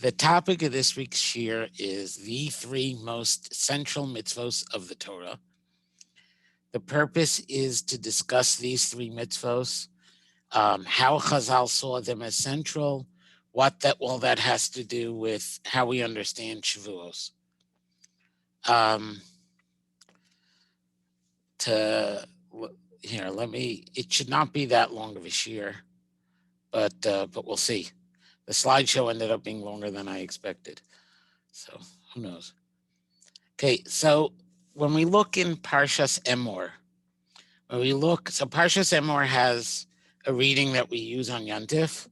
The topic of this week's Shiur is the three most central mitzvos of the Torah. The purpose is to discuss these three mitzvos, how Chazal saw them as central, what that has to do with how we understand Shavuos. It should not be that long of a Shiur, but we'll see. The slideshow ended up being longer than I expected, so who knows? Okay, so when we look in Parshas Emor, Parshas Emor has a reading that we use on Yontif.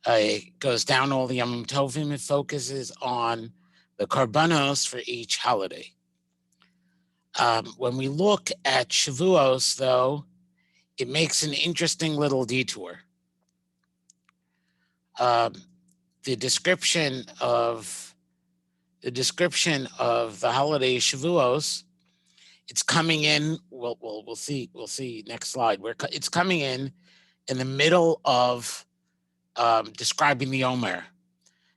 It goes down all the Yom Tovim. It focuses on the Karbanos for each holiday. When we look at Shavuos, though, it makes an interesting little detour. The description of the holiday Shavuos, it's coming in. We'll see next slide. It's coming in the middle of describing the Omer,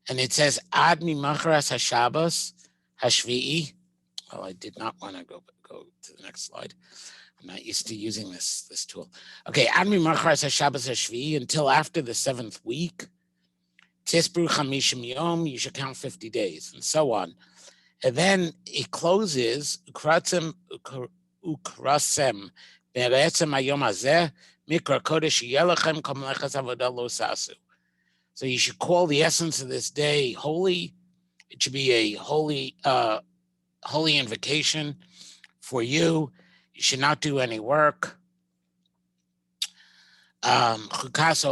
and it says Ad mimacharas haShabbos hashvi'i. Well, I did not want to go to the next slide. I'm not used to using this tool. Okay, Ad mimacharas haShabbos hashvi'i, until after the seventh week. Tisbru chamishim yom, you should count 50 days, and so on. And then it closes, Ukrasem be'eretzem hayom hazeh mikra kodesh yelachem kol melechas avodah lo sasu. So you should call the essence of this day holy. It should be a holy invocation for you. You should not do any work. It's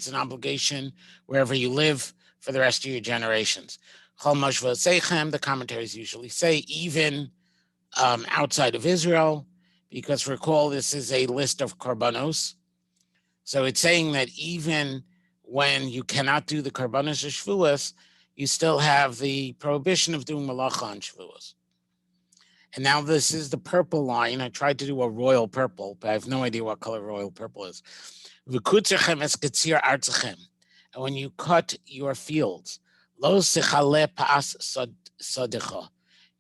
an obligation wherever you live for the rest of your generations. The commentaries usually say even outside of Israel, because recall this is a list of korbanos. So it's saying that even when you cannot do the korbanos of Shavuos, you still have the prohibition of doing malacha on Shavuos. And now this is the purple line. I tried to do a royal purple, but I have no idea what color royal purple is. And when you cut your fields,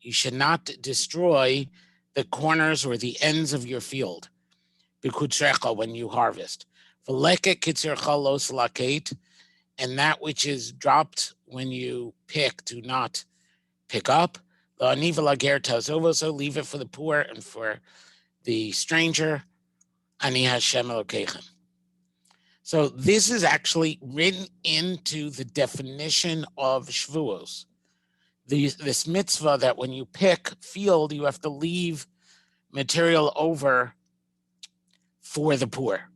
you should not destroy the corners or the ends of your field when you harvest. And that which is dropped when you pick, do not pick up. So leave it for the poor and for the stranger. Ani Hashem Elokeichem. So this is actually written into the definition of Shavuos. This mitzvah that when you pick field, you have to leave material over for the poor.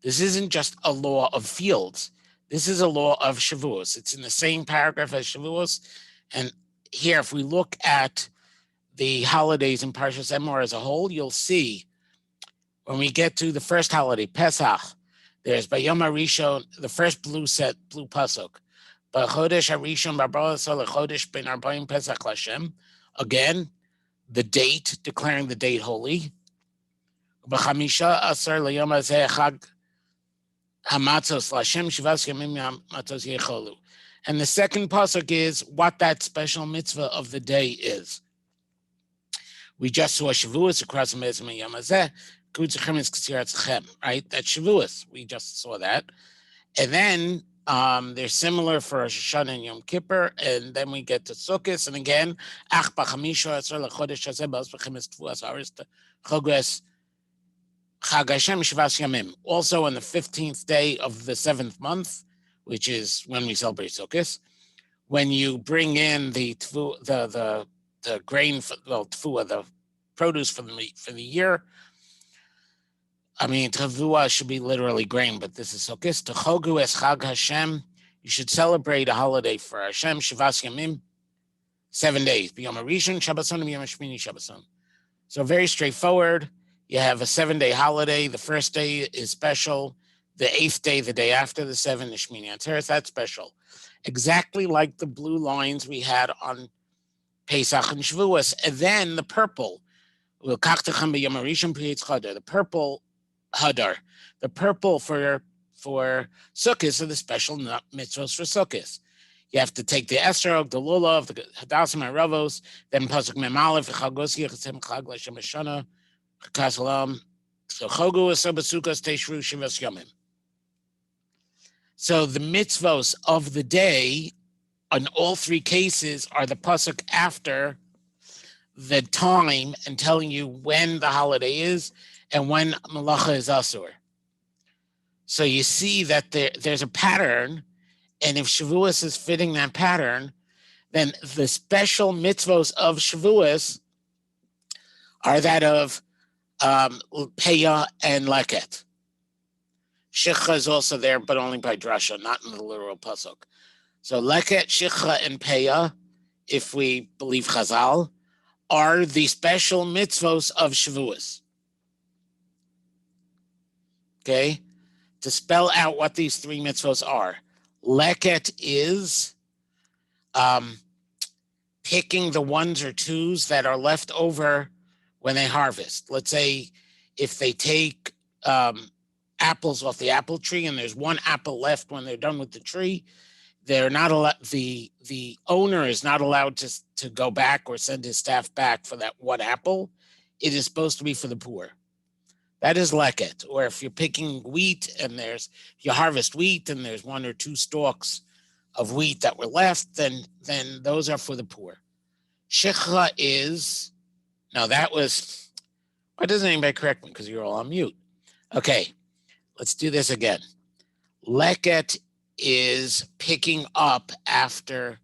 This isn't just a law of fields. This is a law of Shavuos. It's in the same paragraph as Shavuos. And here, if we look at the holidays in Parshas Emor as a whole, you'll see when we get to the first holiday, Pesach, there's Bayom HaRishon, the first blue pasuk. B'chodesh HaRishon b'Barasol lechodesh ben Arbaim Pesach Lashem. Again, the date, declaring the date holy. B'chamisha asar leyom hazeh chag hamatzos Lashem shivas yamim hamatzos yecholu. And the second pasuk is what that special mitzvah of the day is. We just saw Shavuos across the Mitzvah Yom Hazeh, right? That's Shavuos. We just saw that. And then they're similar for Rosh Hashanah and Yom Kippur. And then we get to Sukkot. And again, also on the 15th day of the 7th month, which is when we celebrate Sukkot, when you bring in the grain, the produce for the year. I mean, tavua should be literally grain, but this is Sukkot. Techogu es Chag Hashem. You should celebrate a holiday for Hashem. Shivas Yamim, 7 days. B'yom HaRishon Shabboson, B'yom HaShmini Shabboson. So very straightforward. You have a 7-day holiday. The first day is special. The 8th day, the day after the 7th, the Shmini Atzeres, that's special. Exactly like the blue lines we had on Pesach and Shavuos. And then the purple. The purple Hadar. The purple for Sukkot are the special mitzvos for Sukkot. You have to take the esrog, the lulav, the hadasim, haravos, then pasuk mem aleph, chagos yichasem chag l'shem hashana, chakasalam. So chogu asabasukas teshru shivas yomim. So the mitzvos of the day, in all three cases, are the pasuk after the time and telling you when the holiday is and when malacha is asur. So you see that there's a pattern, and if Shavuos is fitting that pattern, then the special mitzvos of Shavuos are that of Peah and Leket. Shicha is also there, but only by drasha, not in the literal pasuk. So Leket, Shicha, and Peah, if we believe Chazal, are the special mitzvos of Shavuos. Okay? To spell out what these three mitzvos are. Leket is picking the ones or twos that are left over when they harvest. Let's say if they take apples off the apple tree and there's one apple left when they're done with the tree, they're not allowed, the owner is not allowed to go back or send his staff back for that one apple. It is supposed to be for the poor. That is leket. Or if you're picking wheat and you harvest wheat and there's one or two stalks of wheat that were left, then those are for the poor. Shicha is, why doesn't anybody correct me? Because you're all on mute. Okay, let's do this again. Leket is picking up after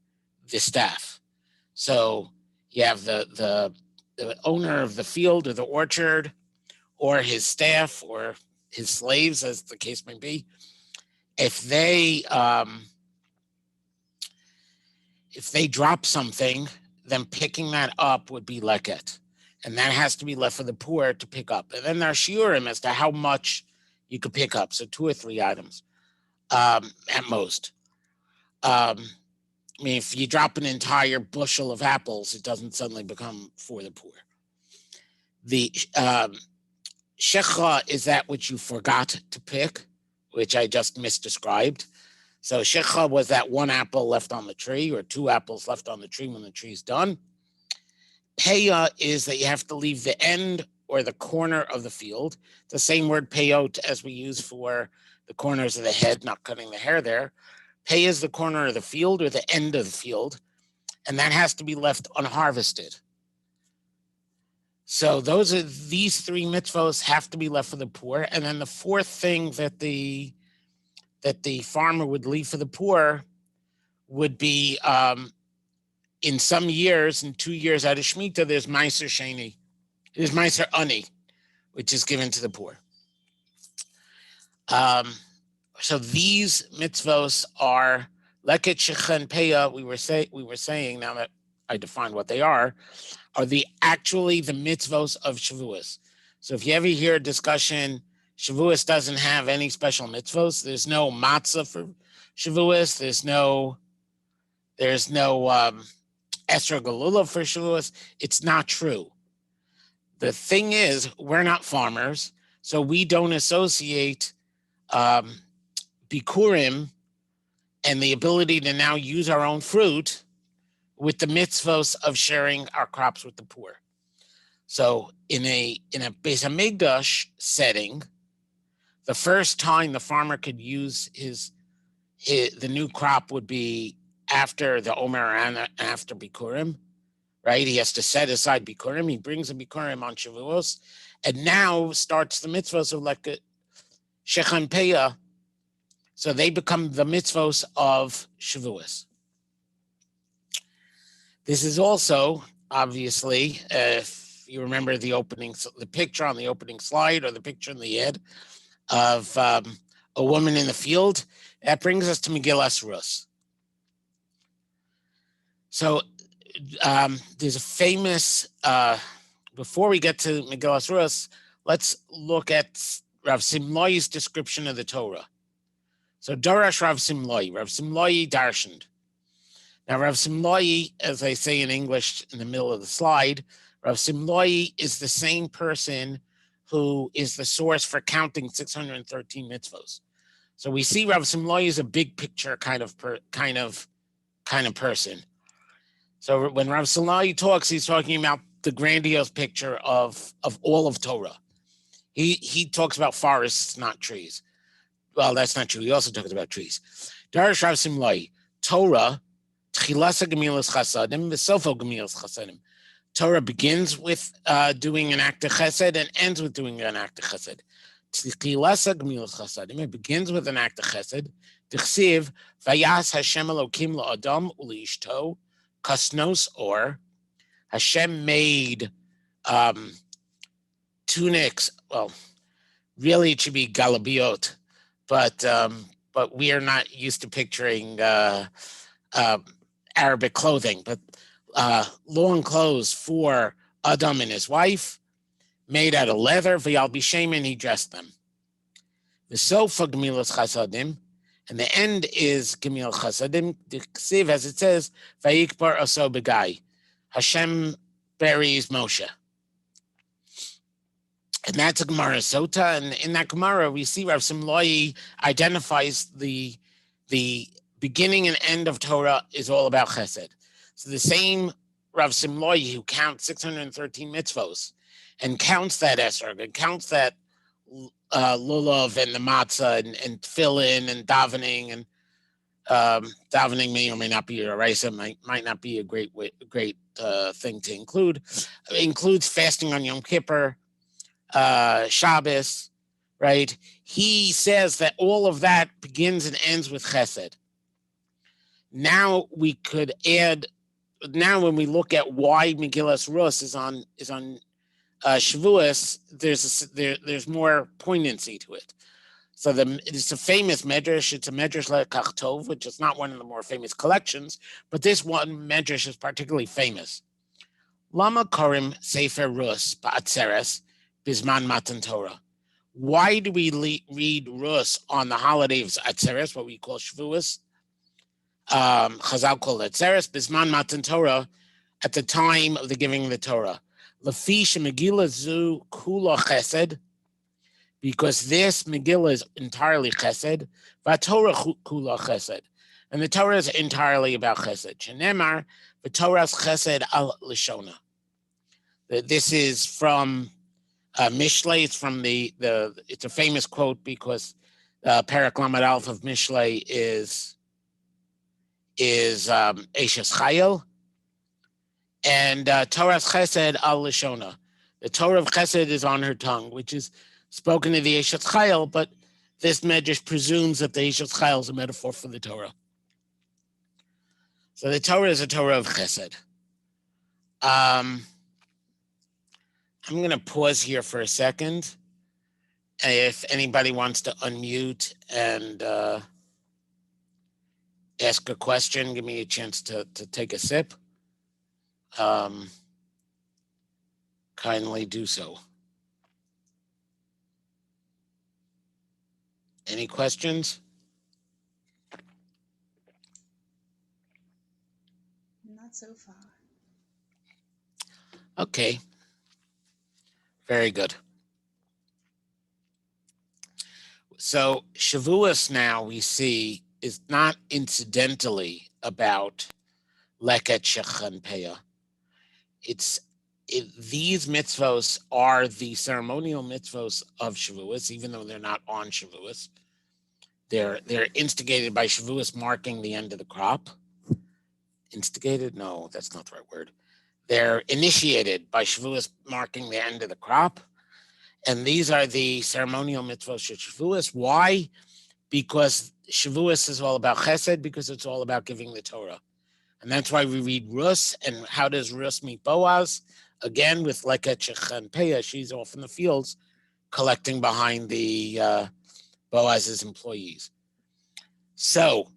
the staff. So you have the owner of the field or the orchard, or his staff, or his slaves, as the case may be. If they drop something, then picking that up would be leket, and that has to be left for the poor to pick up. And then there are shiurim as to how much you could pick up, so 2 or 3 items at most. If you drop an entire bushel of apples, it doesn't suddenly become for the poor. The shecha is that which you forgot to pick, which I just misdescribed. So shecha was that one apple left on the tree, or 2 apples left on the tree when the tree's done. Peah is that you have to leave the end or the corner of the field. The same word peyot as we use for the corners of the head, not cutting the hair there. Peah is the corner of the field or the end of the field, and that has to be left unharvested. So these 3 mitzvos have to be left for the poor. And then the 4th thing that the farmer would leave for the poor would be, in some years, in 2 years out of Shemitah, there's Meiser Sheni. There's Meiser Ani, which is given to the poor. So these mitzvos are Leket, Shicha, and Peah. We were saying, now that I defined what they are actually the mitzvos of Shavuos. So if you ever hear a discussion, Shavuos doesn't have any special mitzvos. There's no matzah for Shavuos. There's no Esrog Galula for Shavuos. It's not true. The thing is, we're not farmers, so we don't associate Bikurim and the ability to now use our own fruit with the mitzvos of sharing our crops with the poor. So in a Beis HaMikdash setting, the first time the farmer could use the new crop would be after the Omer and after Bikurim, right? He has to set aside Bikurim. He brings a Bikurim on Shavuos, and now starts the mitzvos of like Shecha and Peah. So they become the mitzvos of Shavuos. This is also, obviously, if you remember the picture on the opening slide, or the picture in the ad of a woman in the field, that brings us to Megillas Rus. So there's a famous, before we get to Megillas Rus, let's look at Rav Simloi's description of the Torah. So Darash Rav Simloi darshaned. Now, Rav Simloi, as I say in English in the middle of the slide, Rav Simloi is the same person who is the source for counting 613 mitzvos. So we see Rav Simloi is a big picture kind of person. So when Rav Simloi talks, he's talking about the grandiose picture of all of Torah. He talks about forests, not trees. Well, that's not true. He also talks about trees. Darash Rav Simloi, Torah, Tchilasa Gemilas Chasadim, V'sofo Gemilas Chasadim. Torah begins with doing an act of chesed and ends with doing an act of chesed. It begins with an act of chesed. Tichsiv, Vayas Hashem Elokim la'adam u'li'ishto, kasnos, or Hashem made tunics. Well, really it should be galabiot, but we are not used to picturing Arabic clothing, but long clothes for Adam and his wife, made out of leather. V'yal b'shemen, he dressed them. The sofa gemilas chasadim, and the end is gemil chasadim. The ksiv, as it says, vayikbar aso begai. Hashem buries Moshe, and that's a Gemara Sota. And in that Gemara, we see Rav Simloi identifies the beginning and end of Torah is all about chesed. So the same Rav Simloi who counts 613 mitzvos and counts that esrog and counts that lulav and the matzah and tefillin and davening, and davening may or may not be a raisa, might not be a great thing to include. It includes fasting on Yom Kippur, Shabbos, right? He says that all of that begins and ends with chesed. Now we could add. Now, when we look at why Megillas Rus is on Shavuos, there's more poignancy to it. So it's a famous medrash. It's a medrash lekach tov, which is not one of the more famous collections, but this one medrash is particularly famous. Lama korim sefer Rus ba'atzeres bisman matan Torah. Why do we read Rus on the holiday of Atzeres, what we call Shavuos? Chazal called Atzeres bisman matan Torah, at the time of the giving of the Torah. Lefi shemegillah zu kula chesed, because this Megillah is entirely chesed. VaTorah kula chesed, and the Torah is entirely about chesed. Shenemar v'Torah's chesed al lishona. This is from Mishlei. It's from it's a famous quote because Perek Lamed Aleph of Mishlei is Eishes Chayil, and Torah's Chesed al Lishona. The Torah of Chesed is on her tongue, which is spoken to the Eishes Chayil, but this medrash presumes that the Eishes Chayil is a metaphor for the Torah. So the Torah is a Torah of Chesed. I'm going to pause here for a second. If anybody wants to unmute and ask a question, give me a chance to take a sip. Kindly do so. Any questions? Not so far. Okay. Very good. So Shavuos now we see is not incidentally about Leket Shechan Peah. These mitzvos are the ceremonial mitzvos of Shavuos, even though they're not on Shavuos. They're instigated by Shavuos marking the end of the crop. Instigated? No, that's not the right word. They're initiated by Shavuos marking the end of the crop. And these are the ceremonial mitzvos of Shavuos. Why? Because Shavuos is all about chesed, because it's all about giving the Torah. And that's why we read Rus. And how does Rus meet Boaz? Again, with Leket Shechan Peah, she's off in the fields collecting behind the Boaz's employees. So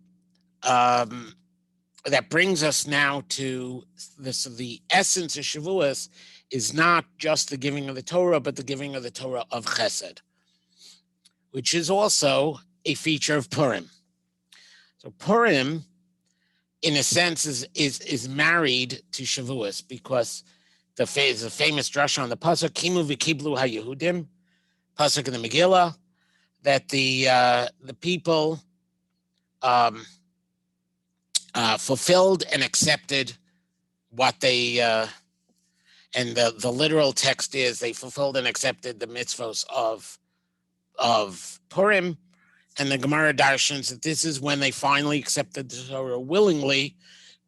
that brings us now to this. The essence of Shavuos is not just the giving of the Torah, but the giving of the Torah of Chesed, which is also a feature of Purim. So Purim, in a sense, is married to Shavuos because the famous drasha on the pasuk Kimu v'kiblu haYehudim, pasuk in the Megillah. that the people fulfilled and accepted what they and the literal text is they fulfilled and accepted the mitzvos of Purim, and the Gemara darshans that this is when they finally accepted the Torah willingly,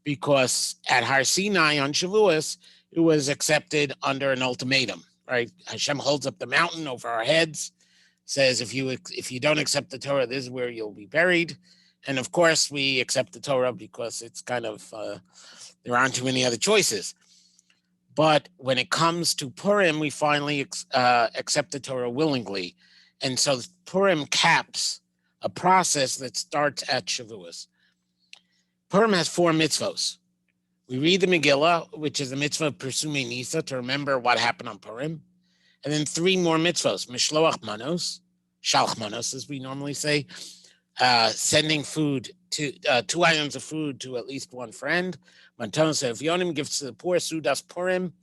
because at Har Sinai on Shavuos it was accepted under an ultimatum. Right, Hashem holds up the mountain over our heads, says if you don't accept the Torah, this is where you'll be buried. And of course, we accept the Torah because it's kind of there aren't too many other choices. But when it comes to Purim, we finally accept the Torah willingly, and so Purim caps a process that starts at Shavuos. Purim has 4 mitzvos. We read the Megillah, which is a mitzvah of Persumei Nisa, to remember what happened on Purim, and then 3 more mitzvos: Mishloach Manos, Shalch Manos, as we normally say, sending food to 2 items of food to at least one friend. Mantonos Evyonim gives to the poor, Sudas Purim,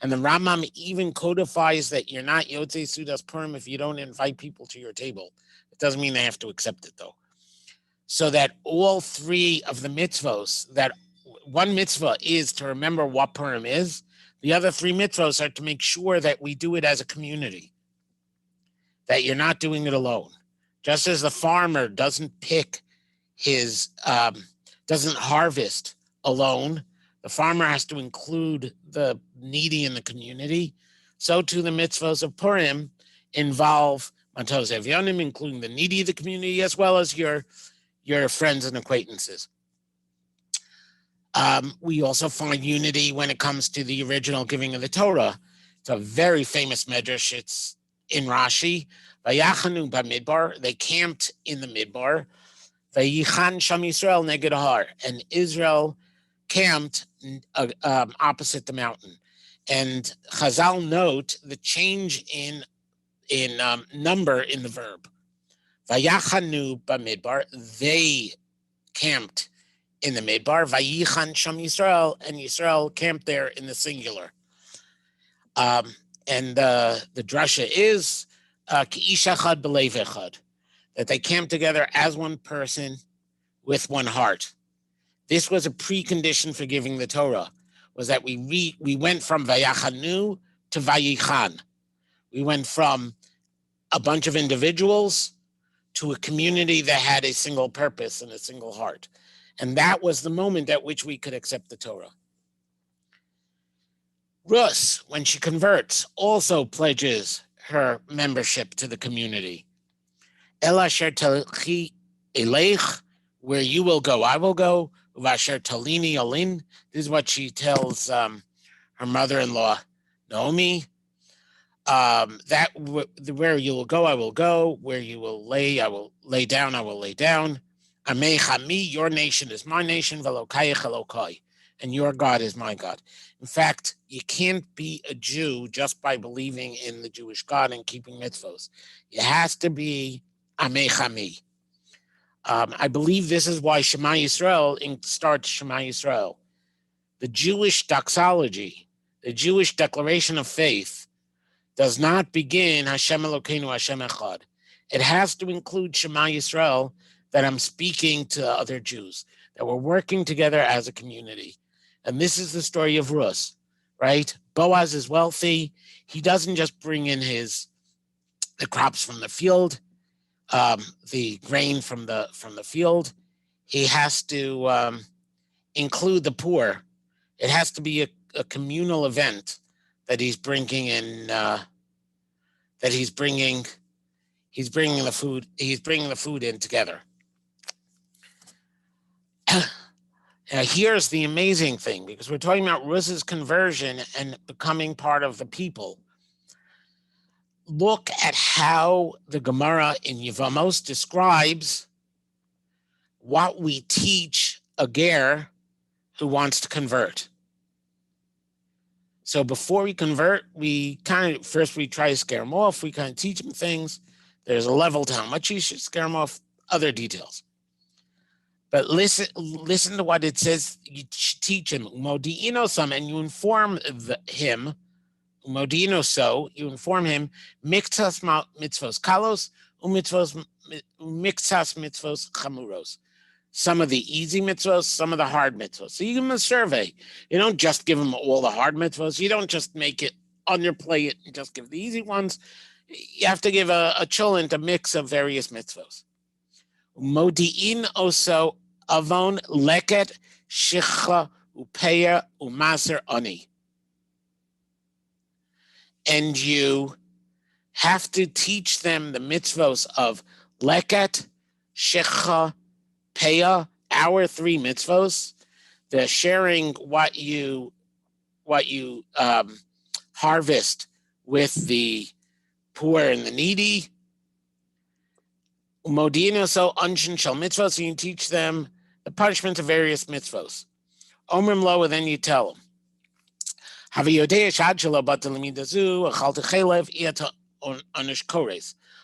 and the Rambam even codifies that you're not Yotzei Sudas Purim if you don't invite people to your table. It doesn't mean they have to accept it though. So that all 3 of the mitzvos, that one mitzvah is to remember what Purim is, the other 3 mitzvos are to make sure that we do it as a community, that you're not doing it alone. Just as the farmer doesn't pick doesn't harvest alone, the farmer has to include the needy in the community, so too the mitzvahs of Purim involve Mantos Evyonim, including the needy of the community, as well as your friends and acquaintances. We also find unity when it comes to the original giving of the Torah. It's a very famous medrash. It's in Rashi. Vayachanu b'midbar. They camped in the midbar. Vayichan sham Yisrael neged har. And Israel camped opposite the mountain. And Chazal note the change in number in the verb. Vayachanu b'midbar. They camped in the midbar. Vayichan sham Yisrael, and Yisrael camped there in the singular. And the drasha is Ki'ish echad b'lev echad, that they camped together as one person with one heart. This was a precondition for giving the Torah, was that we went from Vayachanu to Vayichan. We went from a bunch of individuals to a community that had a single purpose and a single heart. And that was the moment at which we could accept the Torah. Rus, when she converts, also pledges her membership to the community. El asher telchi eleich, where you will go, I will go. Vasher talini alin. This is what she tells her mother-in-law, Naomi. That where you will go, I will go. Where you will lay, I will lay down, I will lay down. Amei chami, your nation is my nation. Velokayich elokai, and your God is my God. In fact, you can't be a Jew just by believing in the Jewish God and keeping mitzvos. It has to be Amei Chami. I believe this is why Shema Yisrael starts Shema Yisrael. The Jewish doxology, the Jewish declaration of faith, does not begin Hashem Elokeinu Hashem Echad. It has to include Shema Yisrael, that I'm speaking to other Jews, that we're working together as a community. And this is the story of Rus, right? Boaz is wealthy. He doesn't just bring in the crops from the field, the grain from the field. He has to include the poor. It has to be a communal event that he's bringing in. That he's bringing the food. He's bringing the food in together. Here's the amazing thing, because we're talking about Rus's conversion and becoming part of the people. Look at how the Gemara in Yevamos describes what we teach a ger who wants to convert. So before we convert, we try to scare him off. We kind of teach him things. There's a level to how much you should scare him off, other details. But listen to what it says. You teach him, Umodiino some, and you inform him, Umodiino so, you inform him, Mitzvos kalos, umitzvos mixas mitzvos chamuros. Some of the easy mitzvos, some of the hard mitzvos. So you give them a survey. You don't just give them all the hard mitzvos. You don't just make it on your plate and just give the easy ones. You have to give a cholent a mix of various mitzvos. Modi'in oso avon leket shicha upeya umaser ani. And you have to teach them the mitzvos of leket, shicha, peya, our three mitzvos, the sharing what you harvest with the poor and the needy. Modino so unshin shal mitzvos, so you teach them the punishment of various mitzvos. Omrim lo, and then you tell them.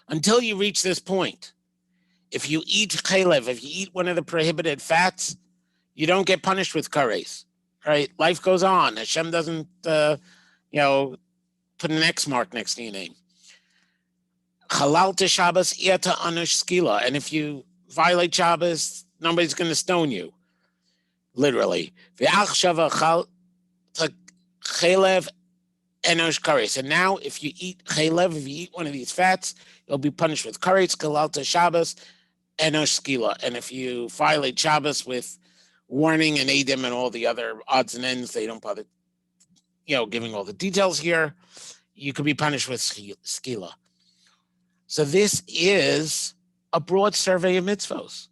Until you reach this point, if you eat chalev, if you eat one of the prohibited fats, you don't get punished with kares. Right? Life goes on. Hashem doesn't, put an X mark next to your name. Halal to Shabbos, iata anush skila. And if you violate Shabbos, nobody's going to stone you. Literally. Chalev enosh kares. And now, if you eat chalev, if you eat one of these fats, you'll be punished with kares, halal to Shabbos, enosh skila. And if you violate Shabbos with warning and edim and all the other odds and ends, they don't bother, giving all the details here, you could be punished with skila. So this is a broad survey of mitzvos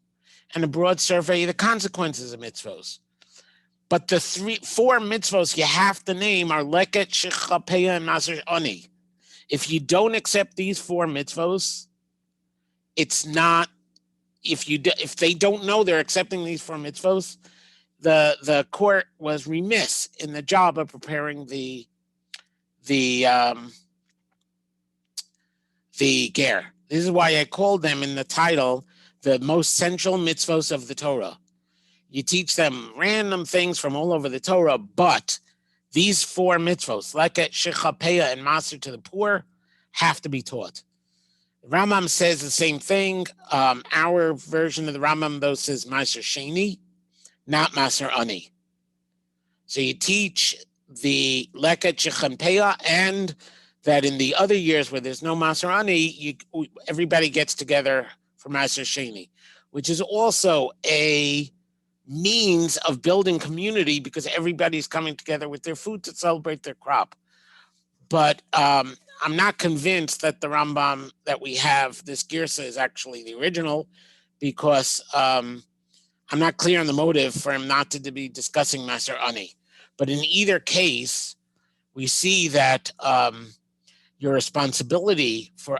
and a broad survey of the consequences of mitzvos. But the 4 mitzvos you have to name are leket, shicha, peya, and maser ani. If you don't accept these 4 mitzvos, it's not. If they don't know they're accepting these 4 mitzvos, the court was remiss in the job of preparing the ger. This is why I called them in the title the most central mitzvos of the Torah. You teach them random things from all over the Torah, but these 4 mitzvos, leket, shicha, peya, and maser to the poor, have to be taught. The Rambam says the same thing. Our version of the Rambam, though, says maser sheni, not maser ani. So you teach the leket, shicha, and peya, and that in the other years where there's no maser ani, everybody gets together for maser sheni, which is also a means of building community because everybody's coming together with their food to celebrate their crop. But I'm not convinced that the Rambam that we have, this Girsa, is actually the original, because I'm not clear on the motive for him not to be discussing Maser Ani. But in either case, we see that your responsibility for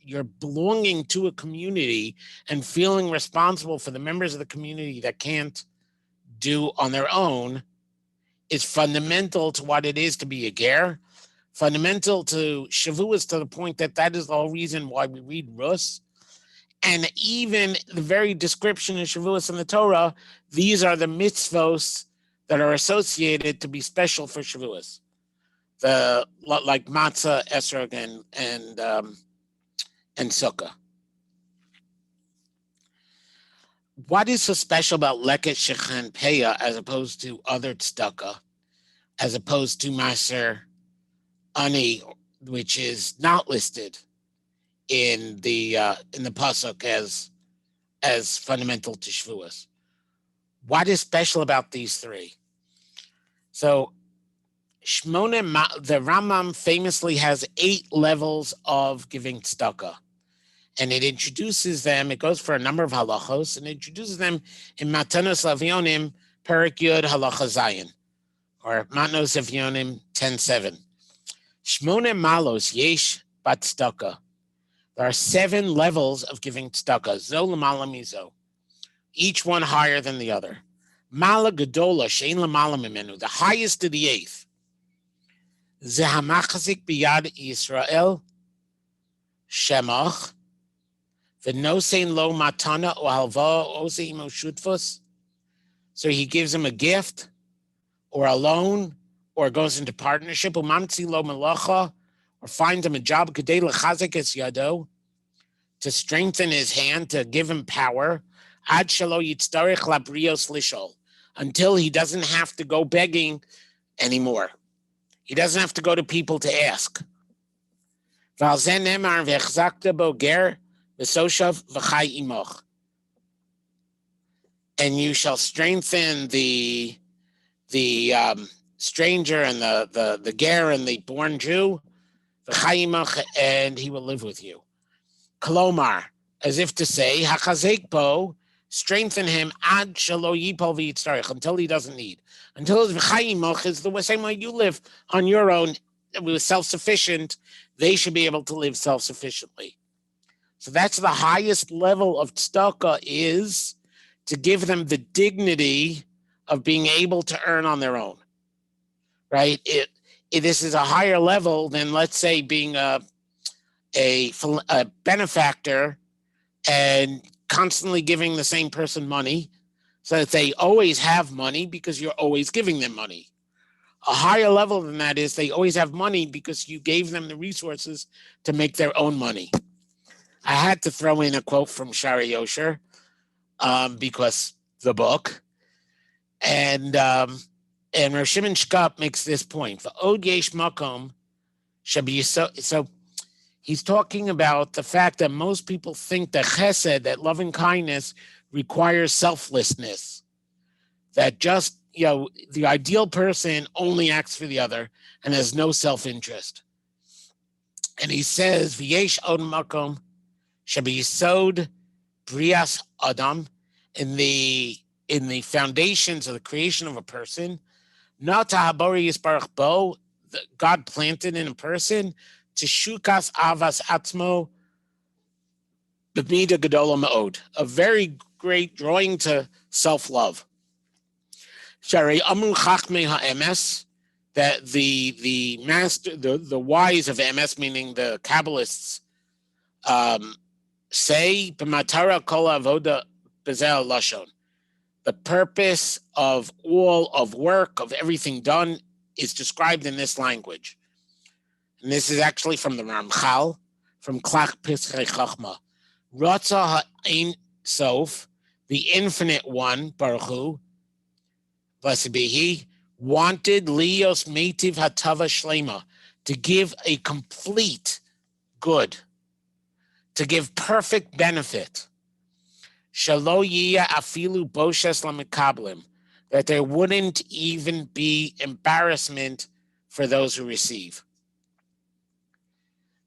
you're belonging to a community and feeling responsible for the members of the community that can't do on their own is fundamental to what it is to be a ger, fundamental to Shavuos, to the point that is the whole reason why we read Rus. And even the very description of Shavuos in the Torah, these are the mitzvos that are associated to be special for Shavuos. Like matzah, esrog, and sukkah. What is so special about leket, shicha, and peya as opposed to other tzedakah, as opposed to maser ani, which is not listed in the pasuk as fundamental to Shavuos? What is special about these 3? So the Rambam famously has 8 levels of giving tzedakah. And it introduces them, it goes for a number of halachos, and it introduces them in Matanos Avionim, Perek Yud Halacha Zayin, or Matnos Avionim 10:7. Shmone malos yesh bat tzedakah. There are 7 levels of giving tzedakah, zo l'mala mizo, each one higher than the other. Mala gedola shein l'mala mimenu, the highest of the 8th. Ze hamachazik biyad Yisrael shemach, v'nosein lo matana o halva oseim o shutfus. So he gives him a gift or a loan or goes into partnership, umamtzi lo melacha, or finds him a job, kadei lechazek es yado, to strengthen his hand, to give him power, ad shelo yitztarich labrios lishol, until he doesn't have to go begging anymore. He doesn't have to go to people to ask. And you shall strengthen the stranger and the ger and the born Jew, and he will live with you. Kolomar, as if to say, hachazek bo, strengthen him ad shelo yipol v'yitzarich, until he doesn't need. Until his v'chayimach is the same way you live on your own, with self-sufficient, they should be able to live self-sufficiently. So that's the highest level of tzedakah, is to give them the dignity of being able to earn on their own, right? This is a higher level than, let's say, being a benefactor and constantly giving the same person money so that they always have money because you're always giving them money. A higher level than that is they always have money because you gave them the resources to make their own money. I had to throw in a quote from Shari Yosher because the book. And Rav Shimon Shkop makes this point. V'od yesh makom shabi yisod. So he's talking about the fact that most people think that chesed, that loving kindness, requires selflessness. That just, the ideal person only acts for the other and has no self-interest. And he says, v'yesh od makom shabi yisod brias adam, in the foundations of the creation of a person, not habori yisbarach bo, God planted in a person, to shukas avas atzmo b'mida gedola ma'od, a very great drawing to self-love. Shari amru chachmei ha'emes, that the master, the wise of emes, meaning the Kabbalists, say b'matara kol avoda bezel lashon. The purpose of all of work, of everything done, is described in this language. And this is actually from the Ramchal, from Klach Pischei Chachma. Ratza ha'ein sof, the infinite one, Baruch Hu, blessed be he, wanted lios meitiv hatava shlema, to give a complete good, to give perfect benefit. Shalo yiyah afilu boshes lamekablim, that there wouldn't even be embarrassment for those who receive.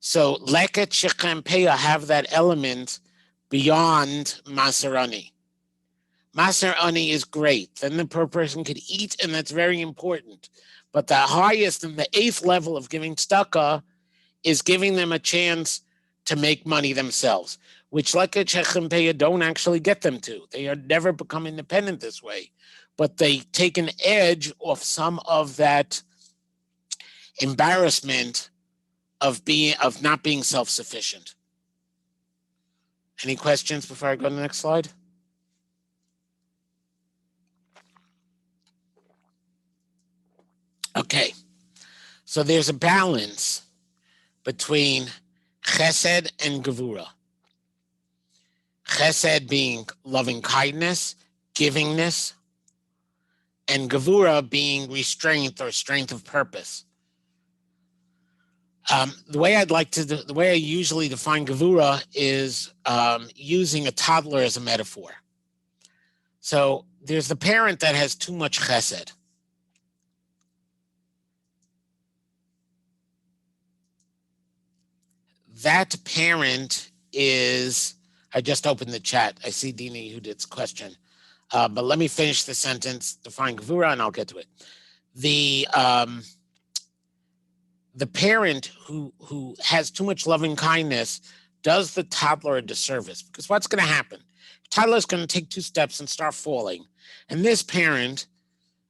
So leket shechem peah have that element beyond masarani. Masarani is great. Then the poor person could eat, and that's very important. But the highest and the eighth level of giving tzedakah is giving them a chance to make money themselves, which leket shechem peah don't actually get them to. They are never become independent this way, but they take an edge off some of that embarrassment of not being self-sufficient. Any questions before I go to the next slide? Okay, so there's a balance between chesed and gevura. Chesed being loving kindness, givingness, and gevura being restraint or strength of purpose. The way I usually define gevura is using a toddler as a metaphor. So there's the parent that has too much chesed. That parent is, I just opened the chat. I see Dini who did this question. But let me finish the sentence, define gevura, and I'll get to it. The parent who has too much loving kindness does the toddler a disservice, because what's going to happen? The toddler is going to take 2 steps and start falling. And this parent,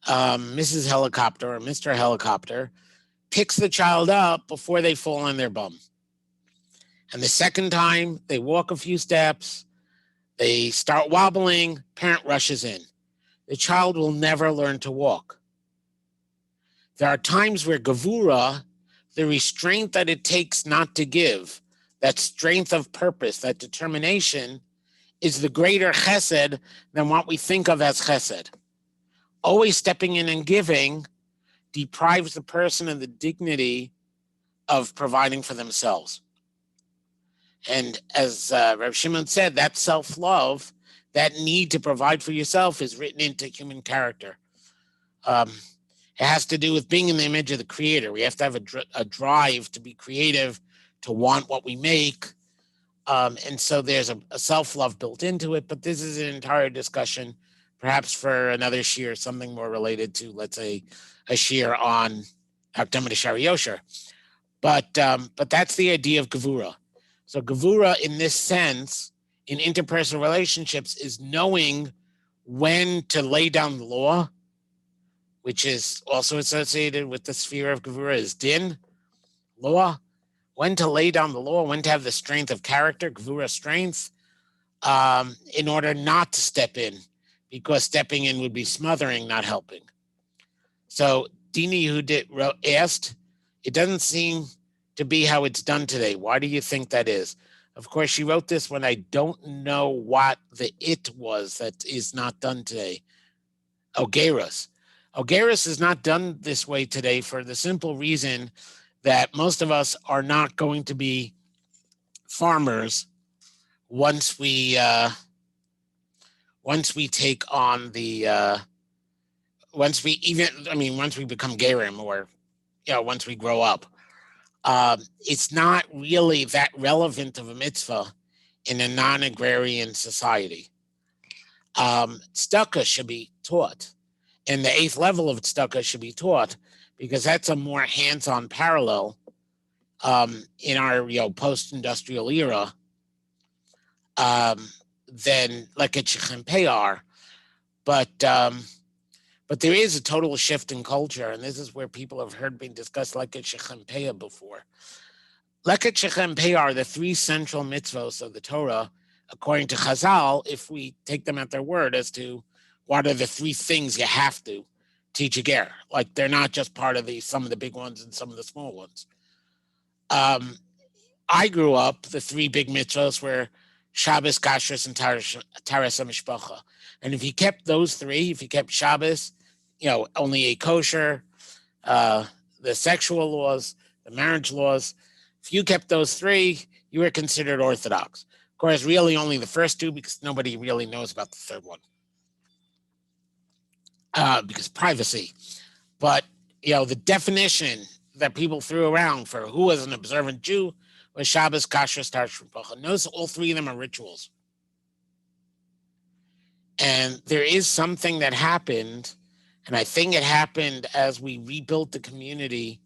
Mrs. Helicopter or Mr. Helicopter, picks the child up before they fall on their bum. And the second time, they walk a few steps, they start wobbling, parent rushes in. The child will never learn to walk. There are times where gevura, the restraint that it takes not to give, that strength of purpose, that determination, is the greater chesed than what we think of as chesed. Always stepping in and giving deprives the person of the dignity of providing for themselves. And as Rav Shimon said, that self-love, that need to provide for yourself, is written into human character. It has to do with being in the image of the Creator. We have to have a drive to be creative, to want what we make. And so there's a self-love built into it, but this is an entire discussion, perhaps for another shiur, something more related to, let's say, a shiur on Hakdama Shari Yosher. But that's the idea of Gvura. So Gvura, in this sense, in interpersonal relationships, is knowing when to lay down the law, which is also associated with the sphere of Gvura, is din, law, when to lay down the law, when to have the strength of character, Gvura strength, in order not to step in, because stepping in would be smothering, not helping. So Dini Yehudit asked, it doesn't seem to be how it's done today. Why do you think that is? Of course, she wrote this when I don't know what the it was that is not done today. Ogeras. Ogeras is not done this way today for the simple reason that most of us are not going to be farmers once we take on the once we become gerim, or once we grow up. It's not really that relevant of a mitzvah in a non-agrarian society. Tzedakah should be taught, and the 8th level of tzedakah should be taught, because that's a more hands-on parallel in our post-industrial era than like a Shechem Peyar. But there is a total shift in culture, and this is where people have heard being discussed Leket Shechem Peyah before. Leket Shechem Peyah are the 3 central mitzvos of the Torah, according to Chazal, if we take them at their word as to what are the 3 things you have to teach a ger. Like, they're not just part of some of the big ones and some of the small ones. I grew up, the 3 big mitzvos were Shabbos, Kashrus, and Taharas haMishpachah. And if you kept those 3, if you kept Shabbos, only ate kosher, the sexual laws, the marriage laws, if you kept those 3, you were considered Orthodox. Of course, really only the first 2, because nobody really knows about the 3rd one, because privacy. But, the definition that people threw around for who was an observant Jew was Shabbos, Kashrus, Taharas haMishpachah. Notice all 3 of them are rituals. And there is something that happened, and I think it happened as we rebuilt the community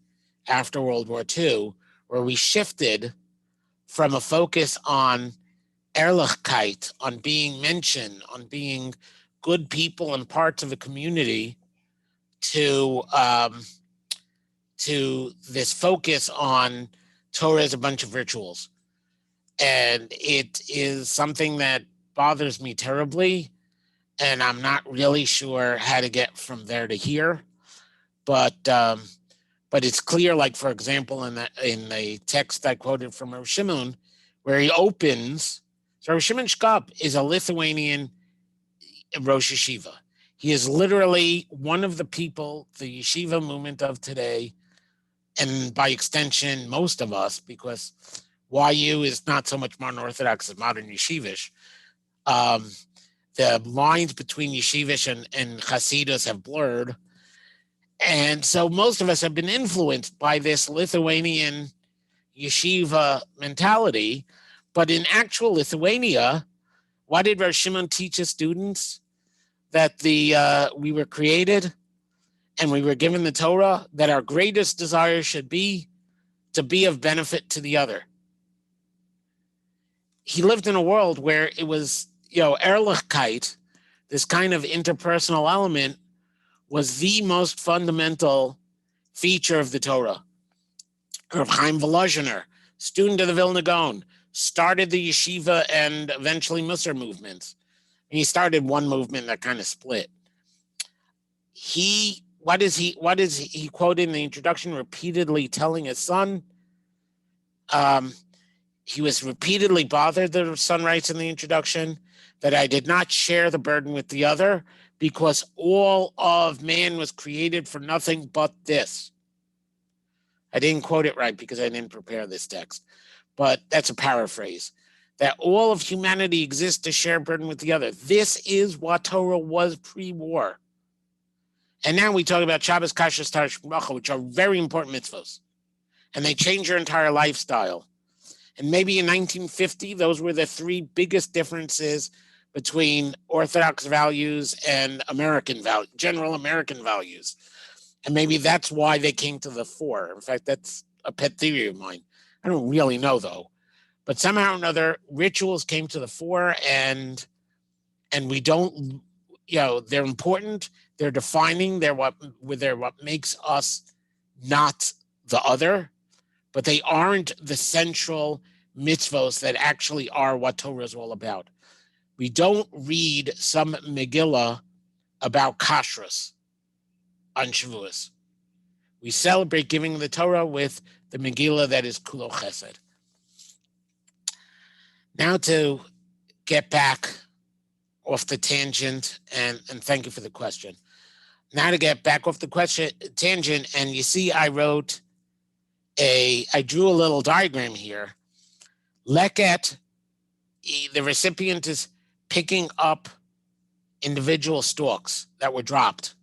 after World War II, where we shifted from a focus on Ehrlichkeit, on being mentioned, on being good people and parts of a community, to this focus on Torah as a bunch of rituals. And it is something that bothers me terribly, and I'm not really sure how to get from there to here. But it's clear, like, for example, in the text I quoted from Rav Shimon, where he opens, so Rav Shimon Shkop is a Lithuanian Rosh Yeshiva. He is literally one of the people, the yeshiva movement of today, and by extension, most of us, because YU is not so much modern Orthodox as modern Yeshivish. The lines between Yeshivish and Hasidus have blurred. And so most of us have been influenced by this Lithuanian yeshiva mentality. But in actual Lithuania, what did Rav Shimon teach his students? That we were created and we were given the Torah, that our greatest desire should be to be of benefit to the other. He lived in a world where it was, Ehrlichkeit, this kind of interpersonal element, was the most fundamental feature of the Torah. Rav Chaim Volozhiner, student of the Vilna Gaon, started the yeshiva and eventually Musar movements. And he started one movement that kind of split. What is he quoted in the introduction, repeatedly telling his son? he was repeatedly bothered, the son writes in the introduction, that I did not share the burden with the other because all of man was created for nothing but this. I didn't quote it right because I didn't prepare this text, but that's a paraphrase. That all of humanity exists to share burden with the other. This is what Torah was pre-war. And now we talk about Shabbos, Kashrus, Taharas, haMishpachah, which are very important mitzvos. And they change your entire lifestyle. And maybe in 1950, those were the three biggest differences between Orthodox values and general American values. And maybe that's why they came to the fore. In fact, that's a pet theory of mine. I don't really know, though. But somehow or another, rituals came to the fore, and we don't, they're important. They're defining. They're what makes us not the other. But they aren't the central mitzvos that actually are what Torah is all about. We don't read some Megillah about Kashrus on Shavuos. We celebrate giving the Torah with the Megillah that is Kulo Chesed. Now to get back off the tangent, and thank you for the question. Now to get back off the tangent, and you see I drew a little diagram here. Leket, the recipient is picking up individual stalks that were dropped.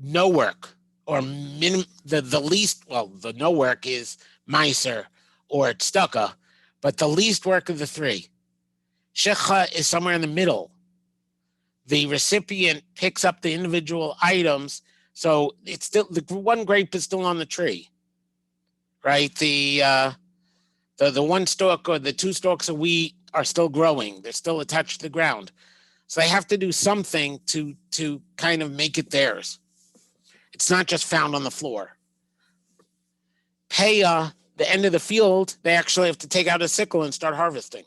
No work, or the least, the no work is Meiser or Tzedakah, but the least work of the three. Shecha is somewhere in the middle. The recipient picks up the individual items, so it's still, the one grape is still on the tree, right? The one stalk or the two stalks of wheat are still growing. They're still attached to the ground. So they have to do something to kind of make it theirs. It's not just found on the floor. Peah, the end of the field, they actually have to take out a sickle and start harvesting.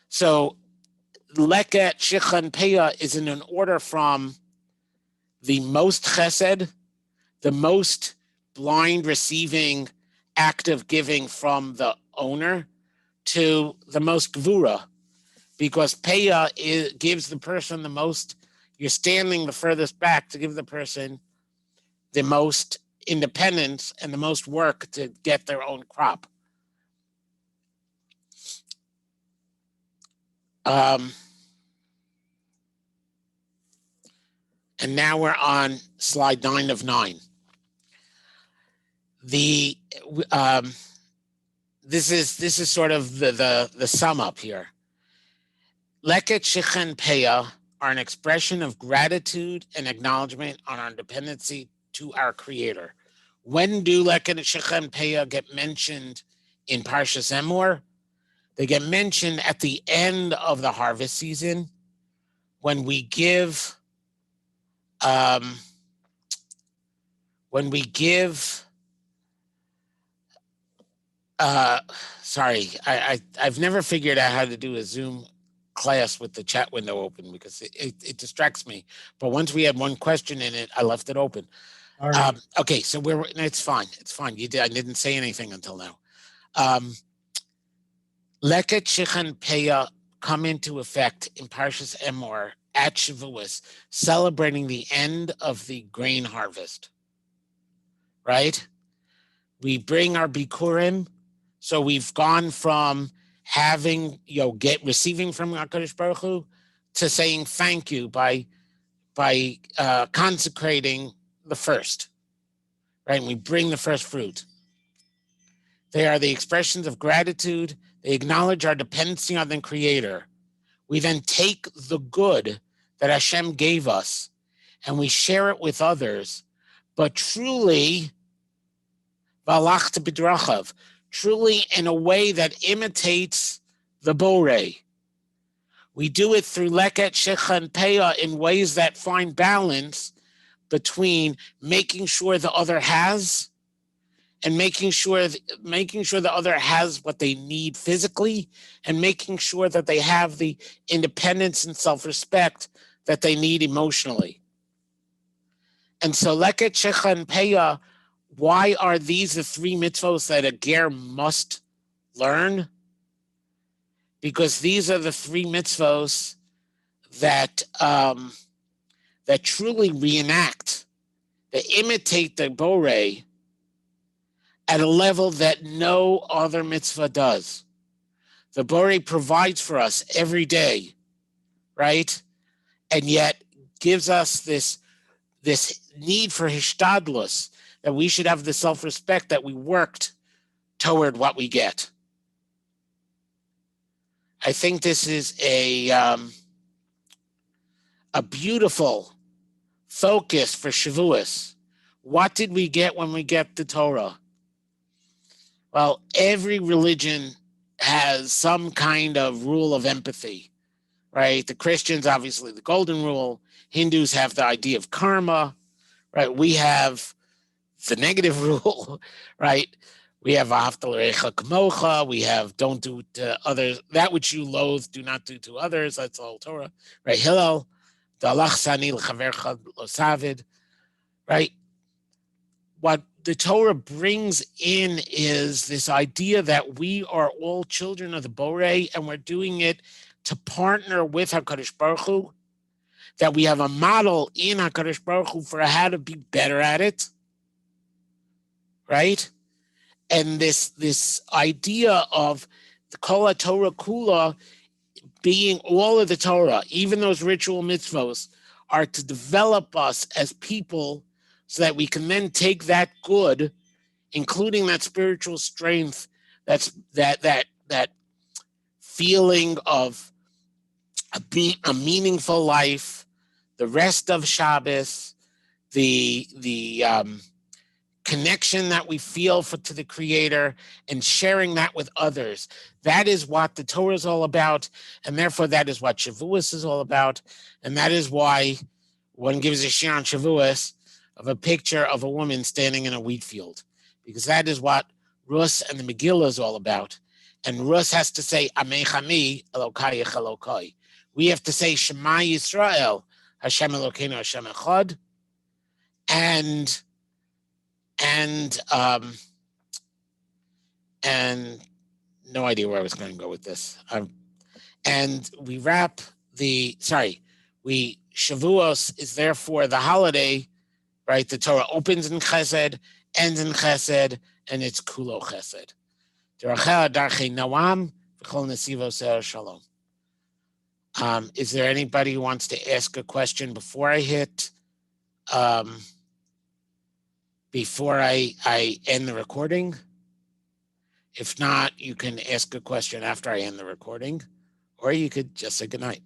So Leket, Shecha, and Peah is in an order from the most chesed, the most blind receiving, active giving from the owner, to the most Gvura, because Peah gives the person the most. You're standing the furthest back to give the person the most independence and the most work to get their own crop. And now we're on slide 9 of 9. This is sort of the sum up here. Leket, Shecha, and Peah are an expression of gratitude and acknowledgement on our dependency to our Creator. When do Leket, Shecha, and Peah get mentioned in Parshas Emor? They get mentioned at the end of the harvest season, when we give I've never figured out how to do a Zoom class with the chat window open because it distracts me. But once we had one question in it, I left it open. Okay, so it's fine. It's fine. I didn't say anything until now. Leket, Shecha, and Peah come into effect in Parshas Emor at Shavuos, celebrating the end of the grain harvest. Right? We bring our bikurim, so we've gone from having, receiving from HaKadosh Baruch Hu to saying thank you by consecrating the first, right? And we bring the first fruit. They are the expressions of gratitude. They acknowledge our dependency on the Creator. We then take the good that Hashem gave us and we share it with others, but truly, Valachta b'drachav, truly in a way that imitates the Borei. We do it through Leket, Shecha, and Peah in ways that find balance between making sure the other has and making sure the other has what they need physically, and making sure that they have the independence and self-respect that they need emotionally. And so Leket, Shecha, and Peah Why are these the 3 mitzvos that a ger must learn? Because these are the 3 mitzvos that that truly reenact, that imitate the borei at a level that no other mitzvah does. The borei provides for us every day, right? And yet gives us this need for hishtadlus, that we should have the self-respect that we worked toward what we get. I think this is a beautiful focus for Shavuos. What did we get when we get the Torah? Well, every religion has some kind of rule of empathy, right? The Christians, obviously, the golden rule. Hindus have the idea of karma, right? We have the negative rule, right? We have Ahavta l'recha kamocha. We have don't do to others that which you loathe, do not do to others. That's all Torah, right? Hillel, da'alach sani l'chavercha lo savid, right? What the Torah brings in is this idea that we are all children of the Borei, and we're doing it to partner with HaKadosh Baruch Hu, that we have a model in HaKadosh Baruch Hu for how to be better at it, right? And this idea of the Kol Torah Kula being all of the Torah, even those ritual mitzvos, are to develop us as people so that we can then take that good, including that spiritual strength, that feeling of a meaningful life, the rest of Shabbos, the connection that we feel to the Creator, and sharing that with others. That is what the Torah is all about, and therefore that is what Shavuos is all about, and that is why one gives a shiur on Shavuos of a picture of a woman standing in a wheat field, because that is what Rus and the Megillah is all about. And Rus has to say, Amech Ami, Elokai Elokai. We have to say, Shema Yisrael, Hashem Elokeinu, Hashem Echad, and no idea where I was going to go with this. And we wrap Shavuos is therefore the holiday, right? The Torah opens in Chesed, ends in Chesed, and it's Kulo Chesed. Shalom. Is there anybody who wants to ask a question before I hit? Before I end the recording? If not, you can ask a question after I end the recording, or you could just say goodnight.